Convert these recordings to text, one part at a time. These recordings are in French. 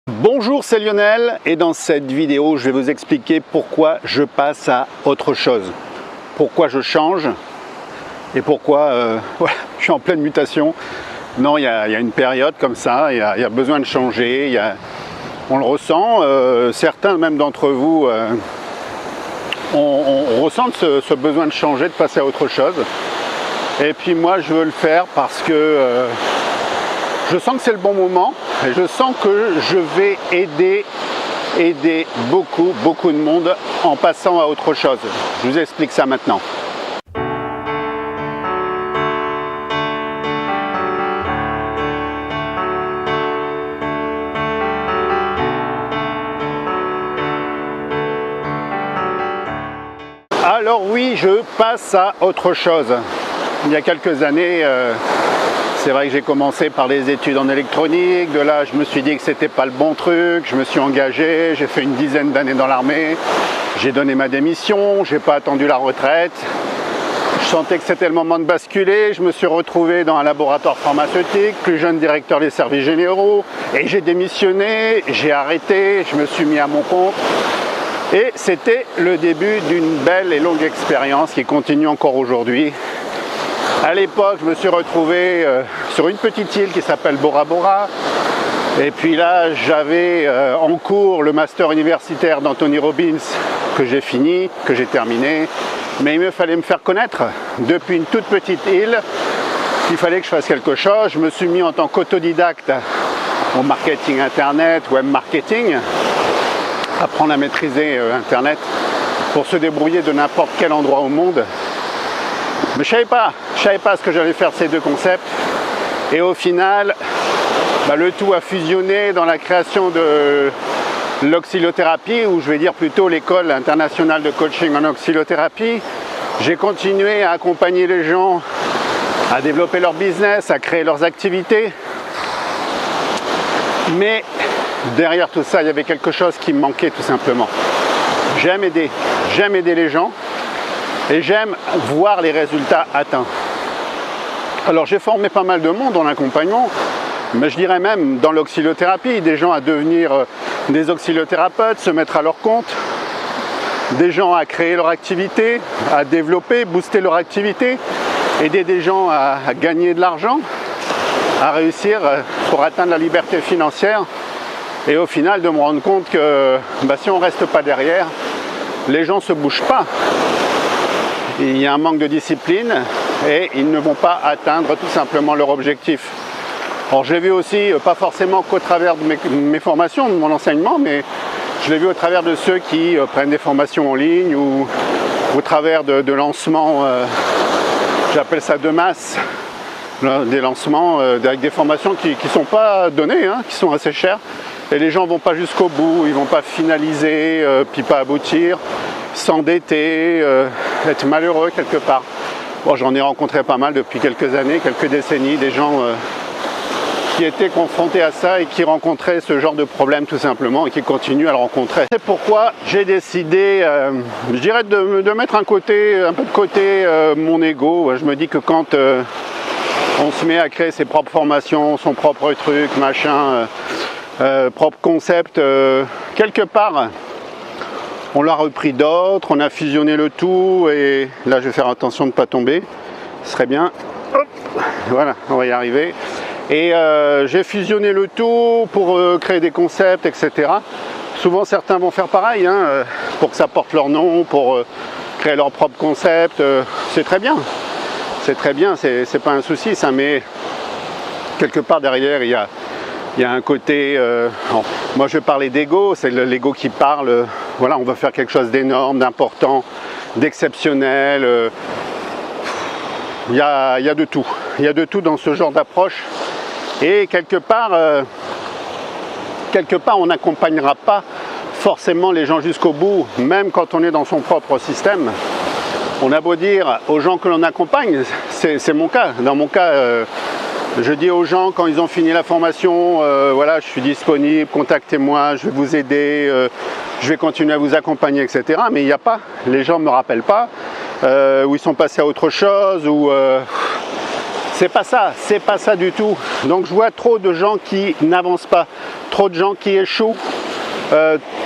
Bonjour, c'est Lionel et dans cette vidéo, je vais vous expliquer pourquoi je passe à autre chose. Pourquoi je change et pourquoi voilà, je suis en pleine mutation. Non, il y a une période comme ça, il y a besoin de changer, on le ressent. Certains même d'entre vous, on ressent ce besoin de changer, de passer à autre chose. Et puis moi, je veux le faire parce que je sens que c'est le bon moment et je sens que je vais aider beaucoup de monde en passant à autre chose. Je vous explique ça maintenant. Alors oui, je passe à autre chose. Il y a quelques années, c'est vrai que j'ai commencé par les études en électronique. De là, je me suis dit que c'était pas le bon truc. Je me suis engagé, j'ai fait une dizaine d'années dans l'armée. J'ai donné ma démission, j'ai pas attendu la retraite. Je sentais que c'était le moment de basculer. Je me suis retrouvé dans un laboratoire pharmaceutique, plus jeune directeur des services généraux. Et j'ai démissionné, j'ai arrêté, je me suis mis à mon compte. Et c'était le début d'une belle et longue expérience qui continue encore aujourd'hui. À l'époque, je me suis retrouvé sur une petite île qui s'appelle Bora Bora. Et puis là, j'avais en cours le master universitaire d'Anthony Robbins que j'ai fini, que j'ai terminé. Mais il me fallait me faire connaître depuis une toute petite île. Il fallait que je fasse quelque chose. Je me suis mis en tant qu'autodidacte au marketing internet, web marketing. Apprendre à maîtriser internet pour se débrouiller de n'importe quel endroit au monde. Mais je savais pas ce que j'allais faire de ces deux concepts. Et au final, le tout a fusionné dans la création de l'oxylothérapie, ou je vais dire plutôt l'école internationale de coaching en oxylothérapie. J'ai continué à accompagner les gens à développer leur business, à créer leurs activités. Mais derrière tout ça, il y avait quelque chose qui me manquait tout simplement. J'aime aider les gens et j'aime voir les résultats atteints. Alors j'ai formé pas mal de monde en accompagnement, mais je dirais même dans l'oxylothérapie, des gens à devenir des oxylothérapeutes, se mettre à leur compte, des gens à créer leur activité, à développer, booster leur activité, aider des gens à gagner de l'argent, à réussir pour atteindre la liberté financière. Et au final, de me rendre compte que si on ne reste pas derrière, les gens ne se bougent pas. Il y a un manque de discipline et ils ne vont pas atteindre tout simplement leur objectif. Alors je l'ai vu aussi, pas forcément qu'au travers de mes formations, de mon enseignement, mais je l'ai vu au travers de ceux qui prennent des formations en ligne ou au travers de lancements, j'appelle ça de masse, des lancements avec des formations qui ne sont pas données, qui sont assez chères. Et les gens ne vont pas jusqu'au bout, ils ne vont pas finaliser, puis pas aboutir, s'endetter, être malheureux quelque part. Bon, j'en ai rencontré pas mal depuis quelques années, quelques décennies, des gens qui étaient confrontés à ça et qui rencontraient ce genre de problème tout simplement et qui continuent à le rencontrer. C'est pourquoi j'ai décidé, je dirais, de mettre un peu de côté mon ego. Je me dis que quand on se met à créer ses propres formations, son propre truc, machin, propre concept, quelque part, on l'a repris d'autres, on a fusionné le tout et là je vais faire attention de ne pas tomber, ce serait bien. Hop, voilà, on va y arriver. Et j'ai fusionné le tout pour créer des concepts, etc. Souvent certains vont faire pareil, pour que ça porte leur nom, pour créer leur propre concept. C'est très bien, c'est pas un souci ça, mais quelque part derrière il y a un côté, moi je vais parler d'ego, c'est l'ego qui parle, voilà, on veut faire quelque chose d'énorme, d'important, d'exceptionnel, il y a de tout dans ce genre d'approche. Et quelque part on n'accompagnera pas forcément les gens jusqu'au bout, même quand on est dans son propre système. On a beau dire aux gens que l'on accompagne, c'est mon cas, dans mon cas, je dis aux gens quand ils ont fini la formation, voilà, je suis disponible, contactez-moi, je vais vous aider, je vais continuer à vous accompagner, etc. Mais il n'y a pas, les gens ne me rappellent pas, ou ils sont passés à autre chose, ou c'est pas ça du tout. Donc je vois trop de gens qui n'avancent pas, trop de gens qui échouent,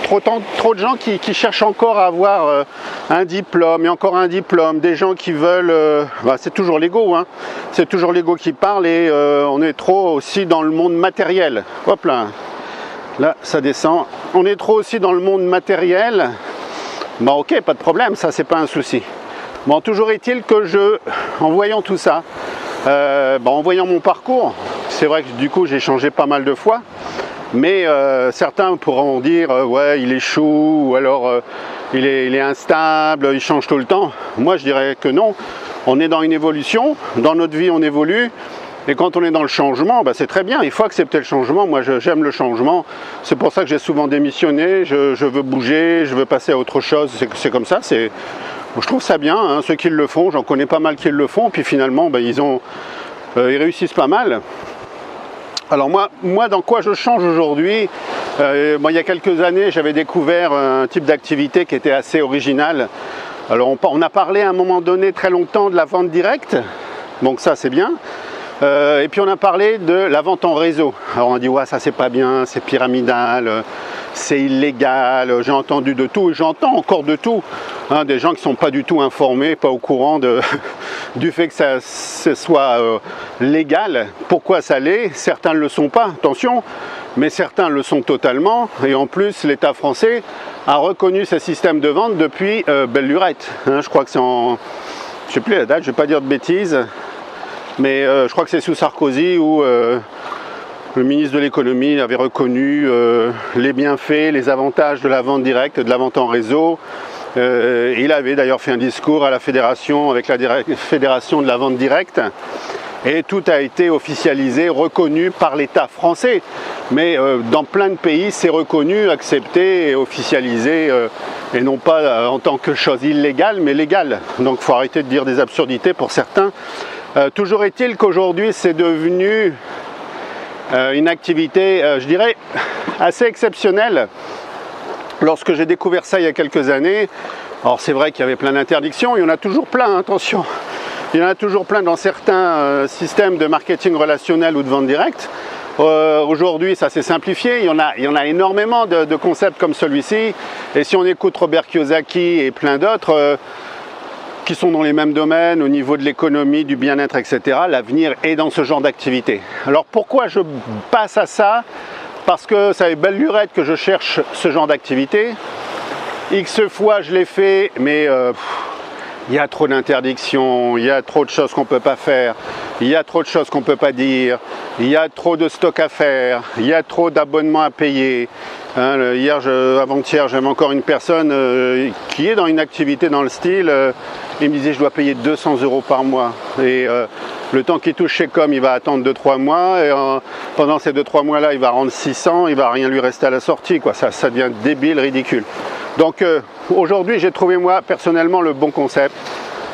trop de gens qui cherchent encore à avoir un diplôme et encore un diplôme, des gens qui veulent, c'est toujours l'ego, hein, c'est toujours l'ego qui parle et on est trop aussi dans le monde matériel. Hop là, là ça descend, on est trop aussi dans le monde matériel. Bon ok, pas de problème, ça c'est pas un souci. Bon, toujours est-il que en voyant tout ça, en voyant mon parcours, c'est vrai que du coup j'ai changé pas mal de fois, mais certains pourront dire ouais il échoue, ou alors il est instable, il change tout le temps. Moi je dirais que non, on est dans une évolution, dans notre vie on évolue, et quand on est dans le changement, c'est très bien, il faut accepter le changement. Moi j'aime le changement, c'est pour ça que j'ai souvent démissionné, je veux bouger, je veux passer à autre chose, c'est comme ça, je trouve ça bien, hein, ceux qui le font, j'en connais pas mal qui le font, puis finalement ils réussissent pas mal. Alors moi dans quoi je change aujourd'hui, il y a quelques années j'avais découvert un type d'activité qui était assez original. Alors on a parlé à un moment donné très longtemps de la vente directe, donc ça c'est bien. Et puis on a parlé de la vente en réseau. Alors on a dit ouais ça c'est pas bien, c'est pyramidal, c'est illégal, j'ai entendu de tout et j'entends encore de tout, hein, des gens qui ne sont pas du tout informés, pas au courant du fait que ce soit légal. Pourquoi ça l'est? Certains ne le sont pas, attention, mais certains le sont totalement, et en plus l'État français a reconnu ce système de vente depuis belle lurette, hein, je crois que c'est en, je sais plus la date, je ne vais pas dire de bêtises, mais je crois que c'est sous Sarkozy où le ministre de l'économie avait reconnu les bienfaits, les avantages de la vente directe, de la vente en réseau. Il avait d'ailleurs fait un discours à la fédération, avec la fédération de la vente directe, et tout a été officialisé, reconnu par l'État français. Mais dans plein de pays, c'est reconnu, accepté et officialisé, et non pas en tant que chose illégale, mais légale. Donc il faut arrêter de dire des absurdités pour certains. Toujours est-il qu'aujourd'hui, c'est devenu une activité, je dirais, assez exceptionnelle. Lorsque j'ai découvert ça il y a quelques années, alors c'est vrai qu'il y avait plein d'interdictions, il y en a toujours plein, attention, il y en a toujours plein dans certains systèmes de marketing relationnel ou de vente directe. Aujourd'hui ça s'est simplifié, il y en a énormément de concepts comme celui-ci, et si on écoute Robert Kiyosaki et plein d'autres qui sont dans les mêmes domaines au niveau de l'économie, du bien-être, etc., l'avenir est dans ce genre d'activité. Alors pourquoi je passe à ça? Parce que ça fait belle lurette que je cherche ce genre d'activité. X fois je l'ai fait, mais il y a trop d'interdictions, il y a trop de choses qu'on ne peut pas faire, il y a trop de choses qu'on ne peut pas dire, il y a trop de stock à faire, il y a trop d'abonnements à payer. Hein, avant-hier, j'avais encore une personne qui est dans une activité dans le style, il me disait je dois payer 200 € par mois. Et le temps qu'il touche chez Com, il va attendre 2-3 mois, et pendant ces 2-3 mois-là, il va rendre 600, il ne va rien lui rester à la sortie, quoi. Ça devient débile, ridicule. Donc aujourd'hui, j'ai trouvé moi personnellement le bon concept.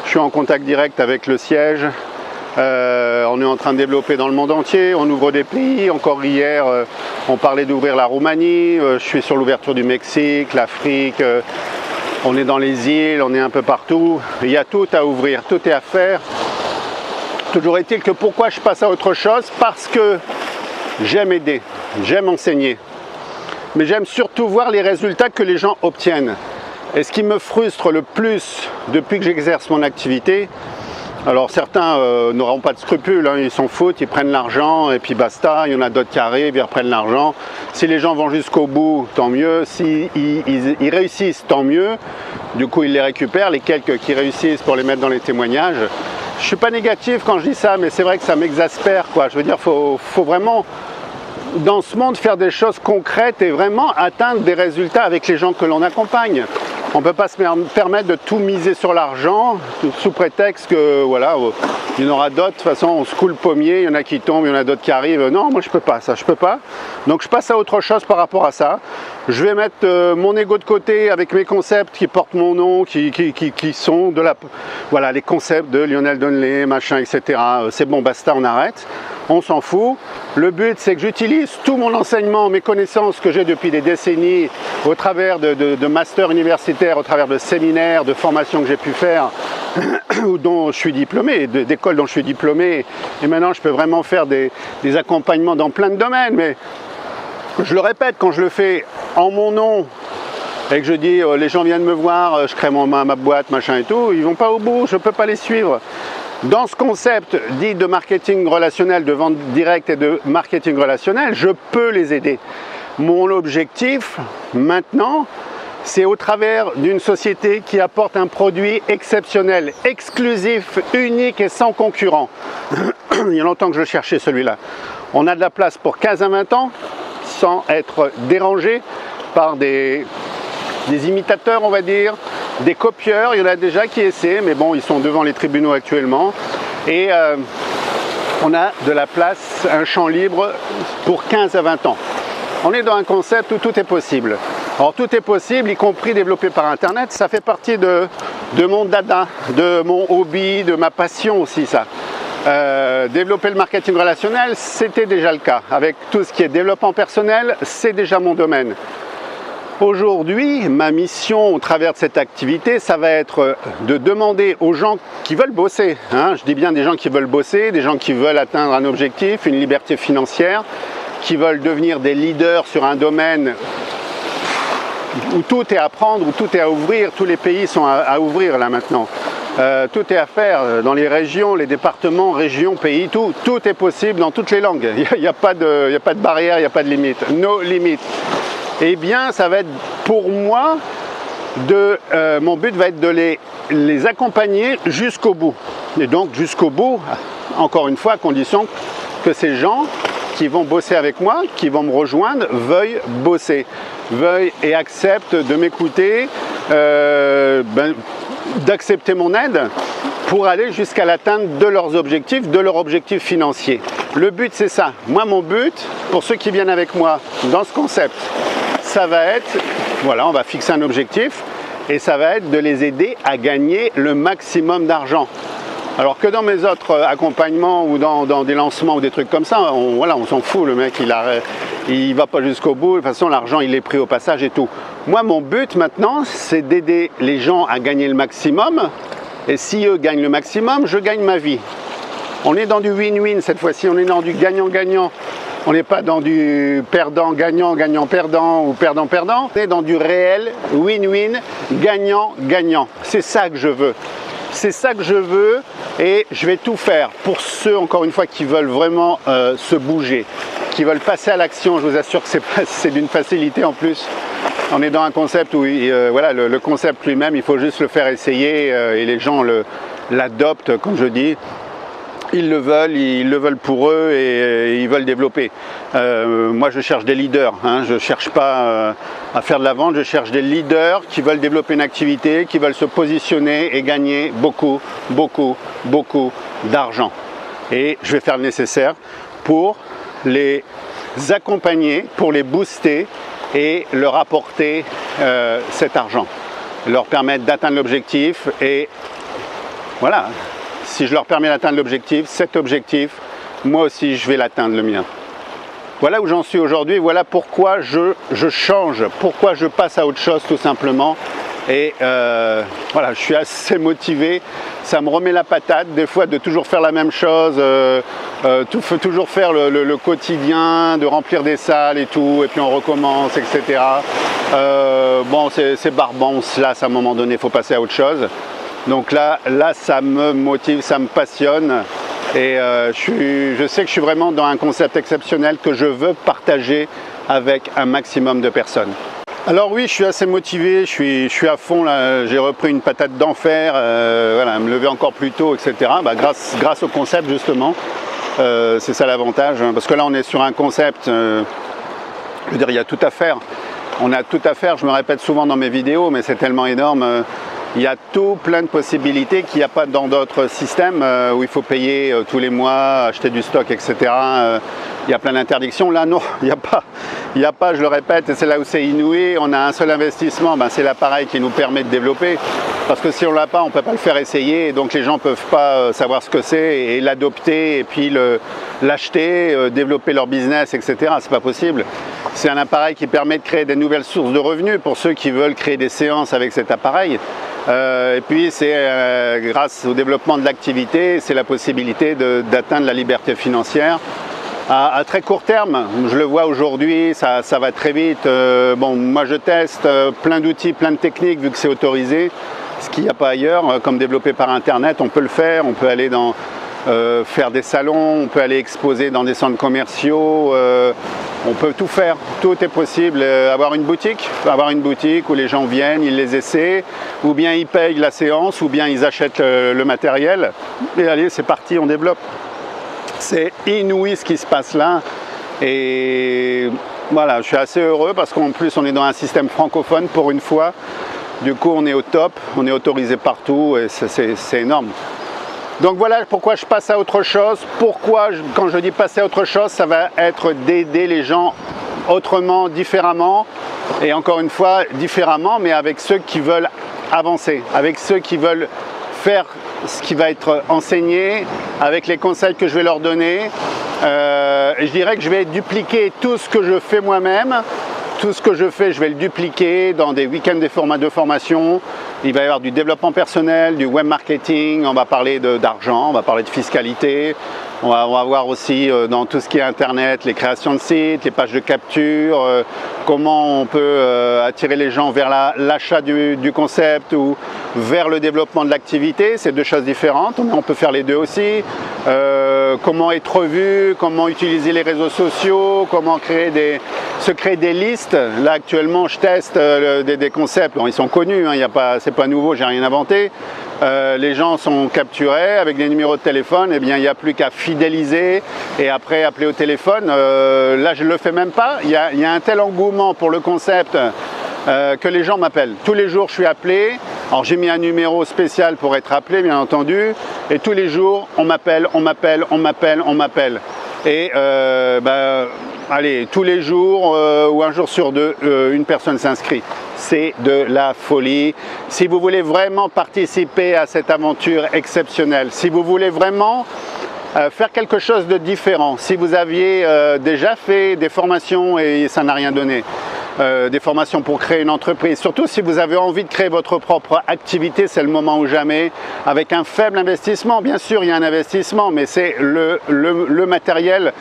Je suis en contact direct avec le siège. On est en train de développer dans le monde entier, on ouvre des pays. Encore hier, on parlait d'ouvrir la Roumanie. Je suis sur l'ouverture du Mexique, l'Afrique. On est dans les îles, on est un peu partout. Il y a tout à ouvrir, tout est à faire. Toujours est-il que pourquoi je passe à autre chose? Parce que j'aime aider, j'aime enseigner. Mais j'aime surtout voir les résultats que les gens obtiennent. Et ce qui me frustre le plus depuis que j'exerce mon activité, alors certains n'auront pas de scrupules, hein, ils s'en foutent, ils prennent l'argent et puis basta. Il y en a d'autres qui arrivent, ils reprennent l'argent. Si les gens vont jusqu'au bout, tant mieux. Si ils réussissent, tant mieux. Du coup, ils les récupèrent, les quelques qui réussissent, pour les mettre dans les témoignages. Je ne suis pas négatif quand je dis ça, mais c'est vrai que ça m'exaspère, quoi. Je veux dire, faut vraiment, dans ce monde, faire des choses concrètes et vraiment atteindre des résultats avec les gens que l'on accompagne. On ne peut pas se permettre de tout miser sur l'argent sous prétexte que voilà, il y en aura d'autres. De toute façon, on se coule le pommier, il y en a qui tombent, il y en a d'autres qui arrivent. Non, moi je peux pas, ça je peux pas. Donc je passe à autre chose par rapport à ça. Je vais mettre mon ego de côté avec mes concepts qui portent mon nom, qui sont de la, voilà, les concepts de Lionel Donnelly, machin, etc. C'est bon, basta, on arrête. On s'en fout. Le but, c'est que j'utilise tout mon enseignement, mes connaissances que j'ai depuis des décennies au travers de masters universitaires, au travers de séminaires, de formations que j'ai pu faire dont je suis diplômé, d'écoles dont je suis diplômé, et maintenant je peux vraiment faire des accompagnements dans plein de domaines, mais je le répète, quand je le fais en mon nom et que je dis les gens viennent me voir, je crée ma boîte, machin et tout, ils vont pas au bout, je peux pas les suivre. Dans ce concept dit de marketing relationnel, de vente directe et de marketing relationnel, je peux les aider. Mon objectif maintenant, c'est au travers d'une société qui apporte un produit exceptionnel, exclusif, unique et sans concurrent. Il y a longtemps que je cherchais celui-là. On a de la place pour 15 à 20 ans sans être dérangé par des imitateurs, on va dire, des copieurs. Il y en a déjà qui essaient, mais bon, ils sont devant les tribunaux actuellement. Et on a de la place, un champ libre pour 15 à 20 ans. On est dans un concept où tout est possible. Alors tout est possible, y compris développé par Internet. Ça fait partie de mon dada, de mon hobby, de ma passion aussi, ça. Développer le marketing relationnel, c'était déjà le cas. Avec tout ce qui est développement personnel, c'est déjà mon domaine. Aujourd'hui, ma mission au travers de cette activité, ça va être de demander aux gens qui veulent bosser, hein, je dis bien des gens qui veulent bosser, des gens qui veulent atteindre un objectif, une liberté financière, qui veulent devenir des leaders sur un domaine où tout est à prendre, où tout est à ouvrir, tous les pays sont à ouvrir là maintenant. Tout est à faire dans les régions, les départements, régions, pays, tout est possible dans toutes les langues. Il n'y a pas de barrière, il n'y a pas de limite. No limit. Eh bien, ça va être pour moi, mon but va être de les accompagner jusqu'au bout. Et donc jusqu'au bout, encore une fois, à condition que ces gens qui vont bosser avec moi, qui vont me rejoindre, veuillent bosser, veuillent et acceptent de m'écouter, d'accepter mon aide pour aller jusqu'à l'atteinte de leurs objectifs, de leur objectif financier. Le but, c'est ça. Moi, mon but, pour ceux qui viennent avec moi dans ce concept, ça va être, voilà, on va fixer un objectif et ça va être de les aider à gagner le maximum d'argent. Alors que dans mes autres accompagnements ou dans des lancements ou des trucs comme ça, on s'en fout, le mec il va pas jusqu'au bout, de toute façon l'argent il est pris au passage et tout. Moi mon but maintenant c'est d'aider les gens à gagner le maximum et si eux gagnent le maximum, je gagne ma vie. On est dans du win-win cette fois-ci, on est dans du gagnant-gagnant. On n'est pas dans du perdant-gagnant, gagnant-perdant ou perdant-perdant. On est dans du réel win-win, gagnant-gagnant. C'est ça que je veux. C'est ça que je veux et je vais tout faire pour ceux, encore une fois, qui veulent vraiment se bouger, qui veulent passer à l'action. Je vous assure que c'est d'une facilité en plus. On est dans un concept où voilà, le concept lui-même, il faut juste le faire essayer et les gens l'adoptent, comme je dis. Ils le veulent pour eux et ils veulent développer. Moi, je cherche des leaders. Hein, je ne cherche pas à faire de la vente, je cherche des leaders qui veulent développer une activité, qui veulent se positionner et gagner beaucoup d'argent. Et je vais faire le nécessaire pour les accompagner, pour les booster et leur apporter cet argent. Leur permettre d'atteindre l'objectif et voilà. Si je leur permets d'atteindre l'objectif, cet objectif, moi aussi je vais l'atteindre le mien. Voilà où j'en suis aujourd'hui, voilà pourquoi je change, pourquoi je passe à autre chose tout simplement. Et voilà, je suis assez motivé, ça me remet la patate des fois de toujours faire la même chose, toujours faire le quotidien, de remplir des salles et tout, et puis on recommence, etc. Bon, c'est barbant, on se lasse à un moment donné, il faut passer à autre chose. Donc là, ça me motive, ça me passionne et je sais que je suis vraiment dans un concept exceptionnel que je veux partager avec un maximum de personnes. Alors oui, je suis assez motivé, je suis à fond là, j'ai repris une patate d'enfer, voilà, me lever encore plus tôt, etc. Grâce au concept justement, c'est ça l'avantage, hein, parce que là on est sur un concept, je veux dire, il y a tout à faire. On a tout à faire, je me répète souvent dans mes vidéos, mais c'est tellement énorme. Il y a tout plein de possibilités qu'il n'y a pas dans d'autres systèmes où il faut payer tous les mois, acheter du stock, etc. Il y a plein d'interdictions. Là, non, il n'y a pas. Il n'y a pas, je le répète, et c'est là où c'est inouï. On a un seul investissement, c'est l'appareil qui nous permet de développer. Parce que si on ne l'a pas, on ne peut pas le faire essayer. Et donc les gens ne peuvent pas savoir ce que c'est et l'adopter et puis l'acheter, développer leur business, etc. C'est pas possible. C'est un appareil qui permet de créer des nouvelles sources de revenus pour ceux qui veulent créer des séances avec cet appareil. Et puis c'est grâce au développement de l'activité, c'est la possibilité d'atteindre la liberté financière. À très court terme, je le vois aujourd'hui, ça va très vite. Bon, moi je teste plein d'outils, plein de techniques vu que c'est autorisé. Ce qu'il n'y a pas ailleurs, comme développé par Internet, on peut le faire. On peut aller faire des salons, on peut aller exposer dans des centres commerciaux. On peut tout faire, tout est possible. Avoir une boutique où les gens viennent, ils les essaient, ou bien ils payent la séance, ou bien ils achètent le matériel. Et allez, c'est parti, on développe. C'est inouï ce qui se passe là. Et voilà, je suis assez heureux parce qu'en plus on est dans un système francophone pour une fois. Du coup on est au top, on est autorisé partout et c'est énorme. Donc voilà pourquoi je passe à autre chose. Pourquoi, quand je dis passer à autre chose, ça va être d'aider les gens autrement, différemment. Et encore une fois, différemment, mais avec ceux qui veulent avancer, avec ceux qui veulent faire ce qui va être enseigné, avec les conseils que je vais leur donner. Je dirais que je vais dupliquer tout ce que je fais moi-même. Tout ce que je fais, je vais le dupliquer dans des week-ends de formation. Il va y avoir du développement personnel, du web marketing, on va parler d'argent, on va parler de fiscalité. On va voir aussi dans tout ce qui est Internet, les créations de sites, les pages de capture, comment on peut attirer les gens vers l'achat du concept ou vers le développement de l'activité. C'est deux choses différentes, mais on peut faire les deux aussi. Comment être vu, comment utiliser les réseaux sociaux, comment se créer des listes. Là actuellement je teste des concepts, bon, ils sont connus, hein, c'est pas nouveau, j'ai rien inventé. Les gens sont capturés avec des numéros de téléphone, et bien il n'y a plus qu'à fidéliser et après appeler au téléphone. Là je ne le fais même pas, il y a un tel engouement pour le concept que les gens m'appellent. Tous les jours je suis appelé, alors j'ai mis un numéro spécial pour être appelé bien entendu, et tous les jours on m'appelle. Et allez, tous les jours ou un jour sur deux, une personne s'inscrit. C'est de la folie. Si vous voulez vraiment participer à cette aventure exceptionnelle, si vous voulez vraiment faire quelque chose de différent, si vous aviez déjà fait des formations et ça n'a rien donné, des formations pour créer une entreprise, surtout si vous avez envie de créer votre propre activité, c'est le moment ou jamais, avec un faible investissement. Bien sûr, il y a un investissement, mais c'est le matériel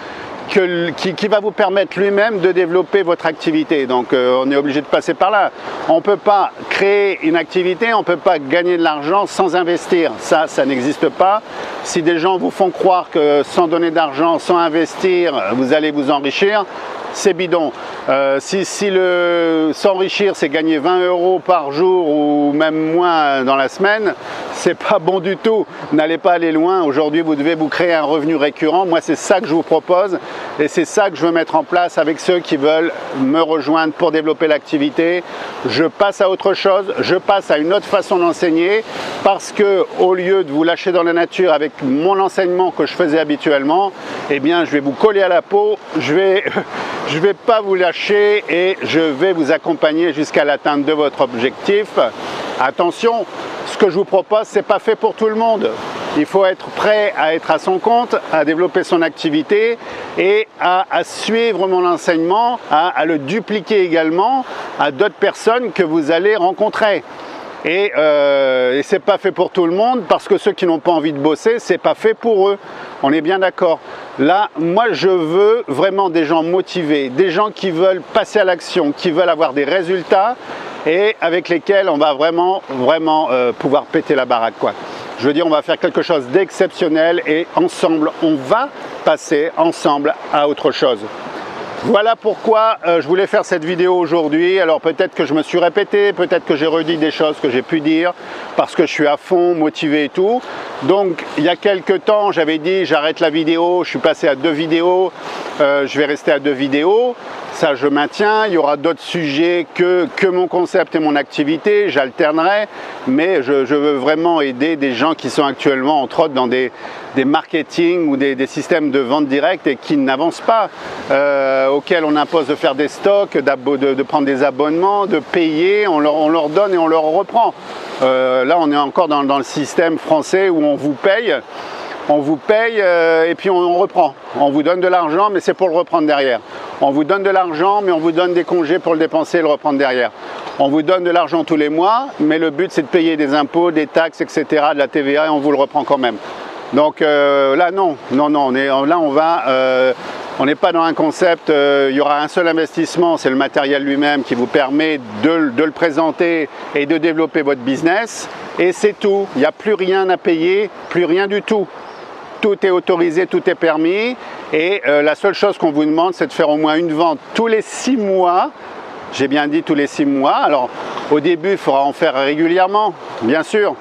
qui va vous permettre lui-même de développer votre activité. Donc on est obligé de passer par là. On ne peut pas créer une activité, on ne peut pas gagner de l'argent sans investir. Ça n'existe pas. Si des gens vous font croire que sans donner d'argent, sans investir, vous allez vous enrichir, c'est bidon. Si s'enrichir, c'est gagner 20 € par jour ou même moins dans la semaine, c'est pas bon du tout. N'allez pas aller loin. Aujourd'hui, vous devez vous créer un revenu récurrent. Moi, c'est ça que je vous propose et c'est ça que je veux mettre en place avec ceux qui veulent me rejoindre pour développer l'activité. Je passe à autre chose, je passe à une autre façon d'enseigner parce que au lieu de vous lâcher dans la nature avec mon enseignement que je faisais habituellement, eh bien, je vais vous coller à la peau, je vais pas vous lâcher et je vais vous accompagner jusqu'à l'atteinte de votre objectif. Attention, ce que je vous propose, c'est pas fait pour tout le monde. Il faut être prêt à être à son compte, à développer son activité et à suivre mon enseignement, à le dupliquer également à d'autres personnes que vous allez rencontrer. Et c'est pas fait pour tout le monde parce que ceux qui n'ont pas envie de bosser, c'est pas fait pour eux. On est bien d'accord. Là, moi, je veux vraiment des gens motivés, des gens qui veulent passer à l'action, qui veulent avoir des résultats et avec lesquels on va vraiment pouvoir péter la baraque, quoi. Je veux dire, on va faire quelque chose d'exceptionnel et ensemble, on va passer ensemble à autre chose. Voilà pourquoi je voulais faire cette vidéo aujourd'hui. Alors peut-être que je me suis répété, peut-être que j'ai redit des choses que j'ai pu dire parce que je suis à fond, motivé et tout. Donc il y a quelques temps, j'avais dit j'arrête la vidéo, je suis passé à 2 vidéos, je vais rester à 2 vidéos. Ça je maintiens, il y aura d'autres sujets que mon concept et mon activité, j'alternerai, mais je veux vraiment aider des gens qui sont actuellement entre autres dans des marketing ou des systèmes de vente directe et qui n'avancent pas, auxquels on impose de faire des stocks, de prendre des abonnements, de payer, on leur donne et on leur reprend. Là on est encore dans le système français où on vous paye on vous paye et puis on reprend. On vous donne de l'argent, mais c'est pour le reprendre derrière. On vous donne de l'argent, mais on vous donne des congés pour le dépenser et le reprendre derrière. On vous donne de l'argent tous les mois, mais le but c'est de payer des impôts, des taxes, etc., de la TVA, et on vous le reprend quand même. Donc là non, on n'est pas dans un concept, il y aura un seul investissement, c'est le matériel lui-même qui vous permet de le présenter et de développer votre business. Et c'est tout, il n'y a plus rien à payer, plus rien du tout. Tout est autorisé, tout est permis. Et la seule chose qu'on vous demande, c'est de faire au moins une vente tous les 6 mois. J'ai bien dit tous les 6 mois. Alors au début, il faudra en faire régulièrement, bien sûr.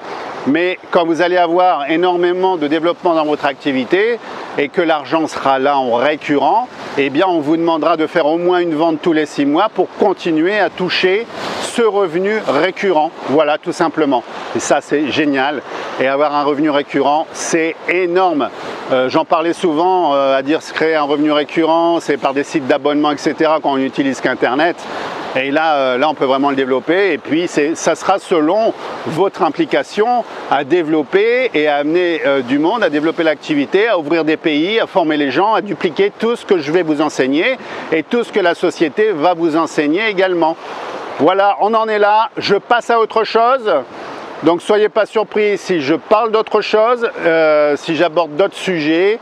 Mais quand vous allez avoir énormément de développement dans votre activité et que l'argent sera là en récurrent, eh bien on vous demandera de faire au moins une vente tous les 6 mois pour continuer à toucher ce revenu récurrent. Voilà, tout simplement. Et ça, c'est génial. Et avoir un revenu récurrent, c'est énorme. J'en parlais souvent à dire créer un revenu récurrent, c'est par des sites d'abonnement, etc. quand on n'utilise qu'Internet. Et là, on peut vraiment le développer. Et puis, ça sera selon votre implication à développer et à amener du monde, à développer l'activité, à ouvrir des pays, à former les gens, à dupliquer tout ce que je vais vous enseigner et tout ce que la société va vous enseigner également. Voilà, on en est là. Je passe à autre chose. Donc, soyez pas surpris si je parle d'autre chose, si j'aborde d'autres sujets.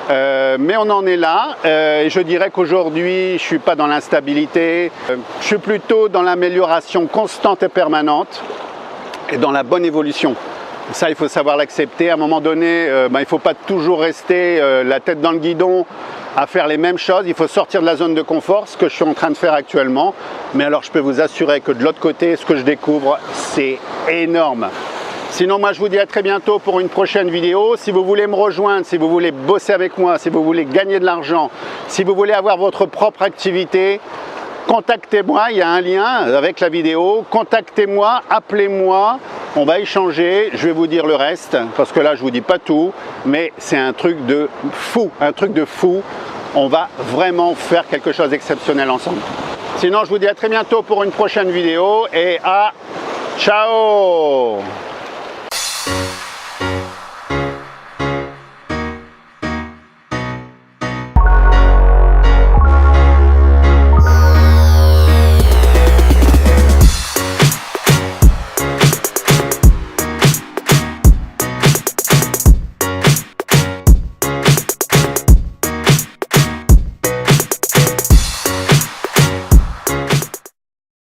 Mais on en est là et je dirais qu'aujourd'hui je ne suis pas dans l'instabilité, je suis plutôt dans l'amélioration constante et permanente et dans la bonne évolution. Ça, il faut savoir l'accepter. À un moment donné, il ne faut pas toujours rester la tête dans le guidon à faire les mêmes choses. Il faut sortir de la zone de confort, ce que je suis en train de faire actuellement. Mais alors je peux vous assurer que de l'autre côté, ce que je découvre, c'est énorme. Sinon, moi, je vous dis à très bientôt pour une prochaine vidéo. Si vous voulez me rejoindre, si vous voulez bosser avec moi, si vous voulez gagner de l'argent, si vous voulez avoir votre propre activité, contactez-moi, il y a un lien avec la vidéo. Contactez-moi, appelez-moi, on va échanger. Je vais vous dire le reste, parce que là, je ne vous dis pas tout, mais c'est un truc de fou, un truc de fou. On va vraiment faire quelque chose d'exceptionnel ensemble. Sinon, je vous dis à très bientôt pour une prochaine vidéo et à ciao!